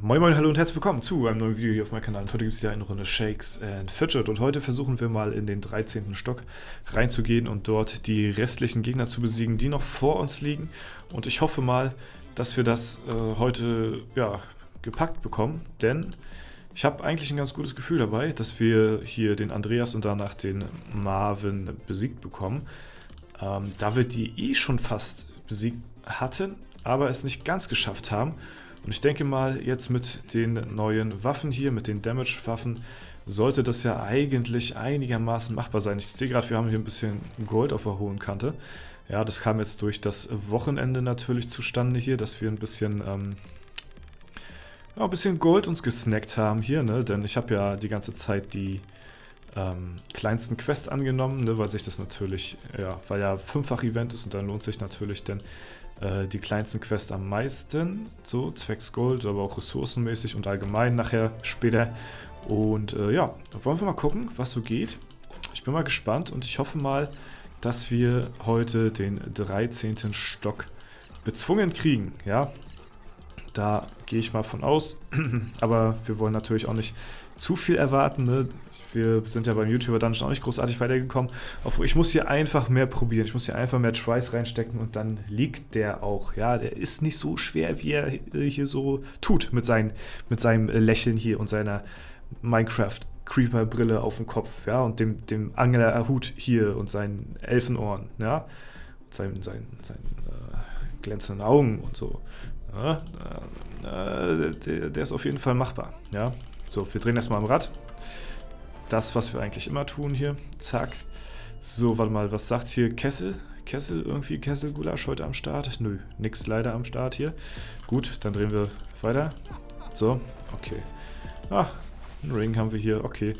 Moin Moin, hallo und herzlich willkommen zu einem neuen Video hier auf meinem Kanal. Und heute gibt es wieder eine Runde Shakes and Fidget und heute versuchen wir mal in den 13. Stock reinzugehen und dort die restlichen Gegner zu besiegen, die noch vor uns liegen. Und ich hoffe mal, dass wir das heute gepackt bekommen, denn ich habe eigentlich ein ganz gutes Gefühl dabei, dass wir hier den Andreas und danach den Marvin besiegt bekommen. Da wir die schon fast besiegt hatten, aber es nicht ganz geschafft haben. Und ich denke mal, jetzt mit den neuen Waffen hier, mit den Damage-Waffen, sollte das ja eigentlich einigermaßen machbar sein. Ich sehe gerade, wir haben hier ein bisschen Gold auf der hohen Kante. Ja, das kam jetzt durch das Wochenende natürlich zustande hier, dass wir ein bisschen Gold uns gesnackt haben hier, ne? Denn ich habe ja die ganze Zeit die kleinsten Quest angenommen, ne? Weil sich das natürlich, weil ja 5-fach-Event ist und dann lohnt sich natürlich denn die kleinsten Quests am meisten, so zwecks Gold, aber auch ressourcenmäßig und allgemein nachher später. Und wollen wir mal gucken, was so geht. Ich bin mal gespannt und ich hoffe mal, dass wir heute den 13. Stock bezwungen kriegen, ja. Da gehe ich mal von aus, aber wir wollen natürlich auch nicht zu viel erwarten, ne? Wir sind ja beim YouTuber Dungeon auch nicht großartig weitergekommen. Obwohl, ich muss hier einfach mehr probieren. Ich muss hier einfach mehr Tries reinstecken und dann liegt der auch. Ja, der ist nicht so schwer, wie er hier so tut mit seinem Lächeln hier und seiner Minecraft-Creeper-Brille auf dem Kopf. Ja, und dem Angler-Hut hier und seinen Elfenohren. Ja, und seinen glänzenden Augen und so. Ja, der ist auf jeden Fall machbar. Ja, so, wir drehen erstmal am Rad. Das, was wir eigentlich immer tun hier. Zack. So, warte mal, was sagt hier Kessel? Irgendwie Kesselgulasch heute am Start? Nö, nix leider am Start hier. Gut, dann drehen wir weiter. So, okay. Ah, einen Ring haben wir hier, okay.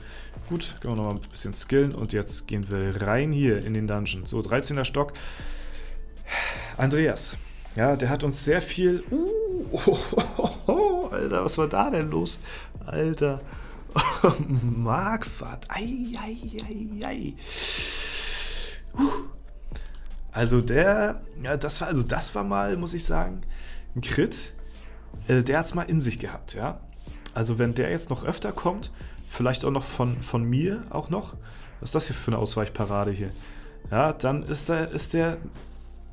Gut, können wir nochmal ein bisschen skillen und jetzt gehen wir rein hier in den Dungeon. So, 13. Stock. Andreas. Ja, der hat uns sehr viel... Alter, was war da denn los? Alter... Marquardt. Also das war mal, muss ich sagen, ein Crit. Der hat es mal in sich gehabt, ja. Also wenn der jetzt noch öfter kommt, vielleicht auch noch von mir auch noch. Was ist das hier für eine Ausweichparade hier? Ja, dann ist der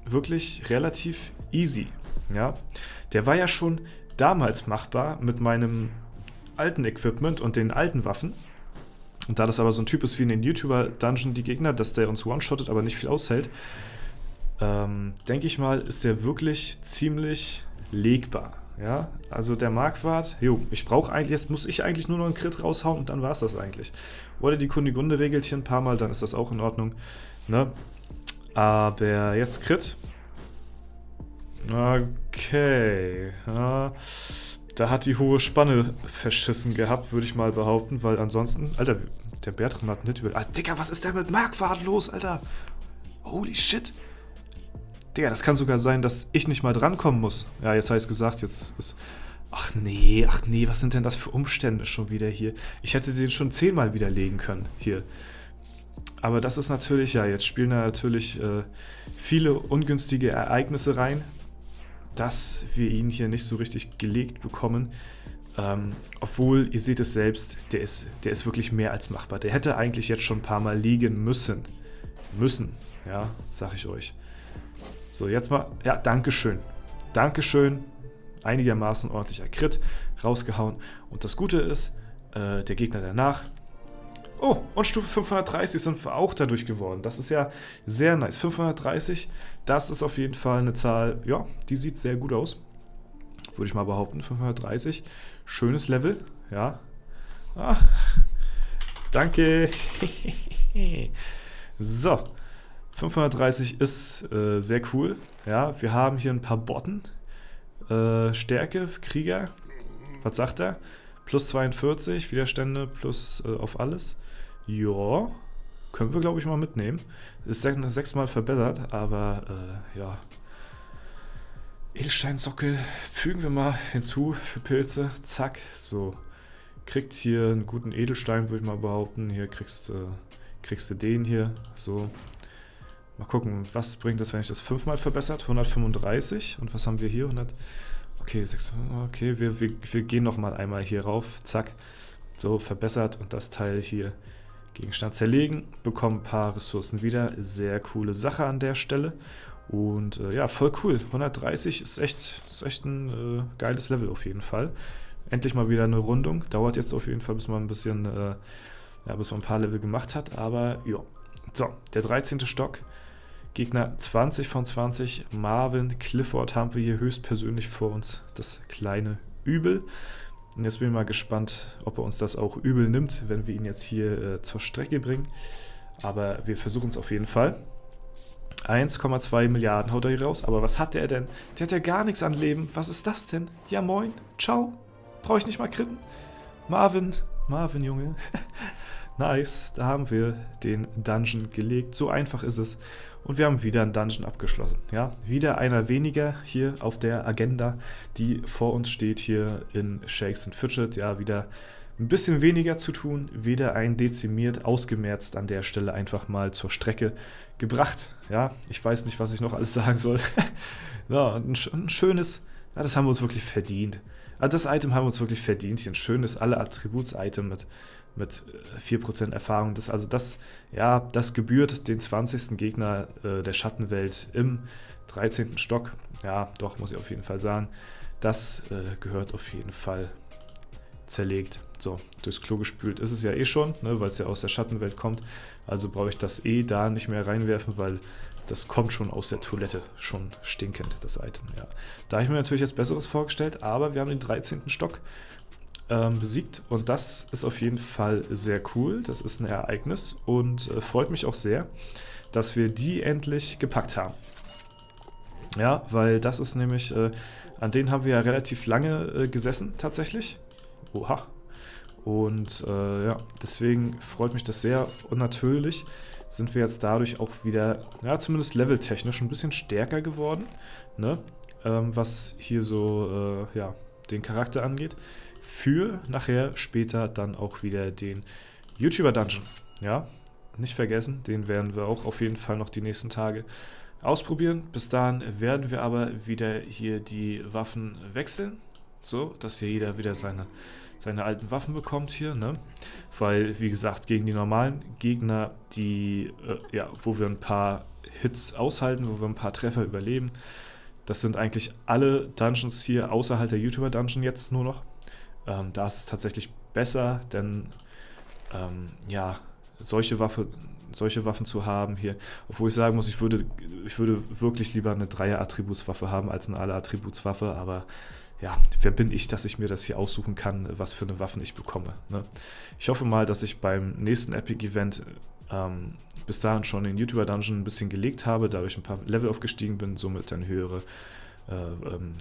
wirklich relativ easy, ja. Der war ja schon damals machbar mit meinem alten Equipment und den alten Waffen. Und da das aber so ein Typ ist wie in den YouTuber-Dungeon, die Gegner, dass der uns one-shottet, aber nicht viel aushält, denke ich mal, ist der wirklich ziemlich legbar. Ja, also der Marquardt, jetzt muss ich eigentlich nur noch einen Crit raushauen und dann war es das eigentlich. Oder die Kundigunde regelt hier ein paar Mal, dann ist das auch in Ordnung. Ne? Aber jetzt Crit. Okay. Ja. Da hat die hohe Spanne verschissen gehabt, würde ich mal behaupten, weil ansonsten... Alter, der Bertram hat nicht über... Ah, Digga, was ist denn mit Marquardt los, Alter? Holy shit. Digga, das kann sogar sein, dass ich nicht mal drankommen muss. Ja, jetzt habe ich es gesagt, jetzt ist... Ach nee, was sind denn das für Umstände schon wieder hier? Ich hätte den schon 10-mal widerlegen können, hier. Aber das ist natürlich, ja, jetzt spielen da natürlich viele ungünstige Ereignisse rein, dass wir ihn hier nicht so richtig gelegt bekommen. Obwohl, ihr seht es selbst, der ist wirklich mehr als machbar. Der hätte eigentlich jetzt schon ein paar Mal liegen müssen. Ja, sag ich euch. So, jetzt mal, ja, Dankeschön. Einigermaßen ordentlicher Crit rausgehauen. Und das Gute ist, der Gegner danach... Oh, und Stufe 530 sind wir auch dadurch geworden. Das ist ja sehr nice. 530, das ist auf jeden Fall eine Zahl, ja, die sieht sehr gut aus. Würde ich mal behaupten, 530. Schönes Level, ja. Ah, danke. So, 530 ist sehr cool. Ja, wir haben hier ein paar Botten. Stärke, Krieger. Was sagt er? Plus 42, Widerstände plus auf alles. Ja, können wir, glaube ich, mal mitnehmen. Ist 6-mal verbessert, aber ja. Edelsteinsockel fügen wir mal hinzu für Pilze. Zack, so. Kriegt hier einen guten Edelstein, würde ich mal behaupten. Hier kriegst du den hier, so. Mal gucken, was bringt das, wenn ich das 5-mal verbessert? 135. Und was haben wir hier? Okay, 6, okay, wir gehen nochmal einmal hier rauf. Zack. So, verbessert. Und das Teil hier Gegenstand zerlegen. Bekommen ein paar Ressourcen wieder. Sehr coole Sache an der Stelle. Und ja, voll cool. 130 ist echt ein geiles Level auf jeden Fall. Endlich mal wieder eine Rundung. Dauert jetzt auf jeden Fall, bis man ein bisschen, ja, bis man ein paar Level gemacht hat. Aber ja. So, der 13. Stock. Gegner 20 von 20. Marvin Clifford haben wir hier höchstpersönlich vor uns. Das kleine Übel. Und jetzt bin ich mal gespannt, ob er uns das auch übel nimmt, wenn wir ihn jetzt hier zur Strecke bringen. Aber wir versuchen es auf jeden Fall. 1,2 Milliarden haut er hier raus. Aber was hat der denn? Der hat ja gar nichts an Leben. Was ist das denn? Ja, moin. Ciao. Brauche ich nicht mal kritten. Marvin, Junge. Nice. Da haben wir den Dungeon gelegt. So einfach ist es. Und wir haben wieder einen Dungeon abgeschlossen. Ja, wieder einer weniger hier auf der Agenda, die vor uns steht hier in Shakes and Fidget. Ja, wieder ein bisschen weniger zu tun. Wieder ein dezimiert, ausgemerzt an der Stelle einfach mal zur Strecke gebracht. Ja, ich weiß nicht, was ich noch alles sagen soll. Ja, ein schönes, ja, das haben wir uns wirklich verdient. Also das Item haben wir uns wirklich verdient. Hier ein schönes Alle-Attributs-Item mit 4% Erfahrung. Das gebührt den 20. Gegner der Schattenwelt im 13. Stock. Ja, doch, muss ich auf jeden Fall sagen. Das gehört auf jeden Fall zerlegt. So, durchs Klo gespült ist es ja eh schon, ne, weil es ja aus der Schattenwelt kommt. Also brauche ich das da nicht mehr reinwerfen, weil das kommt schon aus der Toilette. Schon stinkend, das Item. Ja. Da habe ich mir natürlich jetzt Besseres vorgestellt, aber wir haben den 13. Stock besiegt und das ist auf jeden Fall sehr cool. Das ist ein Ereignis und freut mich auch sehr, dass wir die endlich gepackt haben. Ja, weil das ist nämlich, an denen haben wir ja relativ lange gesessen tatsächlich. Oha. Und ja, deswegen freut mich das sehr und natürlich sind wir jetzt dadurch auch wieder, ja, zumindest leveltechnisch ein bisschen stärker geworden, ne? Was hier so, ja, den Charakter angeht. Für nachher später dann auch wieder den YouTuber-Dungeon. Ja, nicht vergessen, den werden wir auch auf jeden Fall noch die nächsten Tage ausprobieren. Bis dahin werden wir aber wieder hier die Waffen wechseln, so, dass hier jeder wieder seine alten Waffen bekommt hier, ne? Weil, wie gesagt, gegen die normalen Gegner, die, ja, wo wir ein paar Hits aushalten, wo wir ein paar Treffer überleben, das sind eigentlich alle Dungeons hier außerhalb der YouTuber-Dungeon jetzt nur noch. Da ist es tatsächlich besser, denn ja, solche Waffen zu haben hier, obwohl ich sagen muss, ich würde wirklich lieber eine Dreier-Attributswaffe haben als eine Alle-Attributswaffe, aber ja, wer bin ich, dass ich mir das hier aussuchen kann, was für eine Waffen ich bekomme, ne? Ich hoffe mal, dass ich beim nächsten Epic-Event bis dahin schon den YouTuber-Dungeon ein bisschen gelegt habe, dadurch ein paar Level aufgestiegen bin, somit dann höhere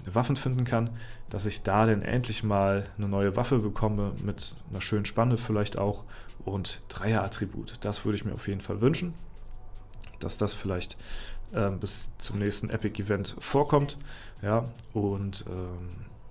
Waffen finden kann, dass ich da dann endlich mal eine neue Waffe bekomme, mit einer schönen Spanne vielleicht auch und Dreier-Attribut. Das würde ich mir auf jeden Fall wünschen, dass das vielleicht bis zum nächsten Epic-Event vorkommt. Ja, und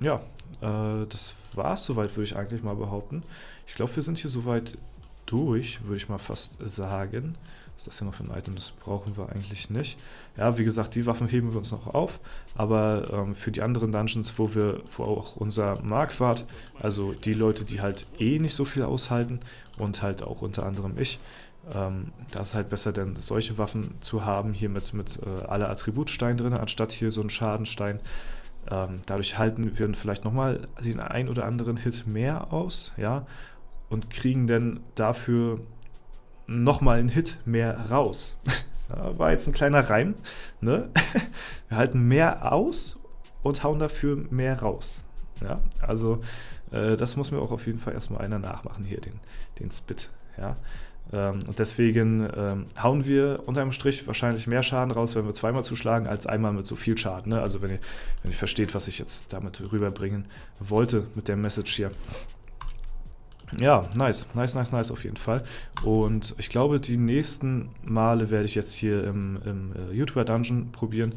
ja, das war es soweit, würde ich eigentlich mal behaupten. Ich glaube, wir sind hier soweit durch, würde ich mal fast sagen. Was ist das hier noch für ein Item? Das brauchen wir eigentlich nicht. Ja, wie gesagt, die Waffen heben wir uns noch auf, aber für die anderen Dungeons, wo auch unser Marquardt, also die Leute, die halt eh nicht so viel aushalten und halt auch unter anderem ich, da ist es halt besser, denn solche Waffen zu haben, hier mit alle Attributsteinen drin, anstatt hier so einen Schadenstein. Dadurch halten wir vielleicht nochmal den ein oder anderen Hit mehr aus, ja, und kriegen dann dafür nochmal einen Hit mehr raus. Ja, war jetzt ein kleiner Reim, ne? Wir halten mehr aus und hauen dafür mehr raus. Ja, also das muss mir auch auf jeden Fall erstmal einer nachmachen hier, den Spit, ja. Und deswegen hauen wir unterm Strich wahrscheinlich mehr Schaden raus, wenn wir zweimal zuschlagen, als einmal mit so viel Schaden. Ne? Also wenn ihr versteht, was ich jetzt damit rüberbringen wollte mit der Message hier. Ja, nice auf jeden Fall. Und ich glaube, die nächsten Male werde ich jetzt hier im YouTuber-Dungeon probieren.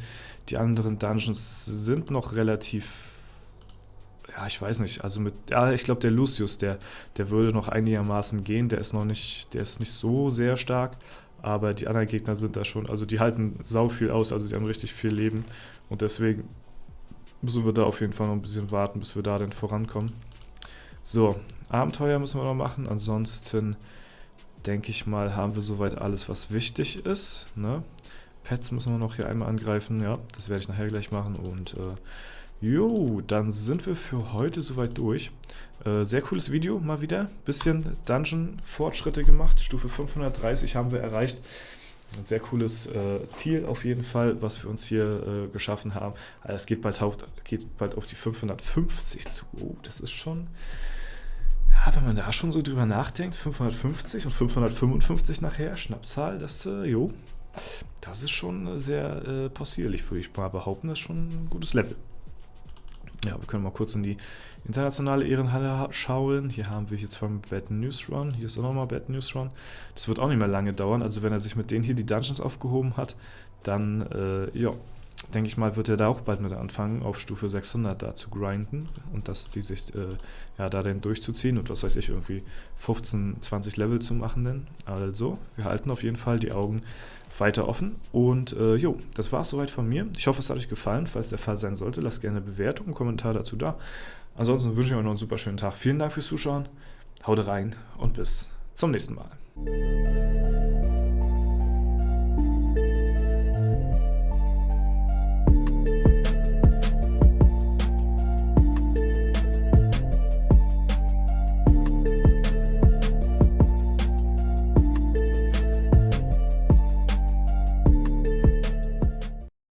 Die anderen Dungeons sind noch relativ... Ja, ich weiß nicht, also ich glaube der Lucius, der würde noch einigermaßen gehen, der ist nicht so sehr stark, aber die anderen Gegner sind da schon, also die halten sau viel aus, also sie haben richtig viel Leben und deswegen müssen wir da auf jeden Fall noch ein bisschen warten, bis wir da denn vorankommen. So, Abenteuer müssen wir noch machen. Ansonsten denke ich mal, haben wir soweit alles, was wichtig ist. Ne? Pets müssen wir noch hier einmal angreifen. Ja, das werde ich nachher gleich machen. Und jo, dann sind wir für heute soweit durch. Sehr cooles Video mal wieder. Bisschen Dungeon-Fortschritte gemacht. Stufe 530 haben wir erreicht. Ein sehr cooles Ziel auf jeden Fall, was wir uns hier geschaffen haben. Also es geht bald auf die 550 zu. Oh, das ist schon... Ja, wenn man da schon so drüber nachdenkt, 550 und 555 nachher, Schnappzahl, das ist schon sehr possierlich, würde ich mal behaupten. Das ist schon ein gutes Level. Ja, wir können mal kurz in die internationale Ehrenhalle schauen. Hier haben wir jetzt vom Bad News Run. Hier ist auch nochmal Bad News Run. Das wird auch nicht mehr lange dauern. Also wenn er sich mit denen hier die Dungeons aufgehoben hat, dann, denke ich mal, wird er da auch bald mit anfangen, auf Stufe 600 da zu grinden und das die sich, da dann durchzuziehen und was weiß ich, irgendwie 15, 20 Level zu machen denn. Also, wir halten auf jeden Fall die Augen weiter offen und das war es soweit von mir. Ich hoffe, es hat euch gefallen. Falls der Fall sein sollte, lasst gerne eine Bewertung, einen Kommentar dazu da. Ansonsten wünsche ich euch noch einen super schönen Tag. Vielen Dank fürs Zuschauen, haut rein und bis zum nächsten Mal.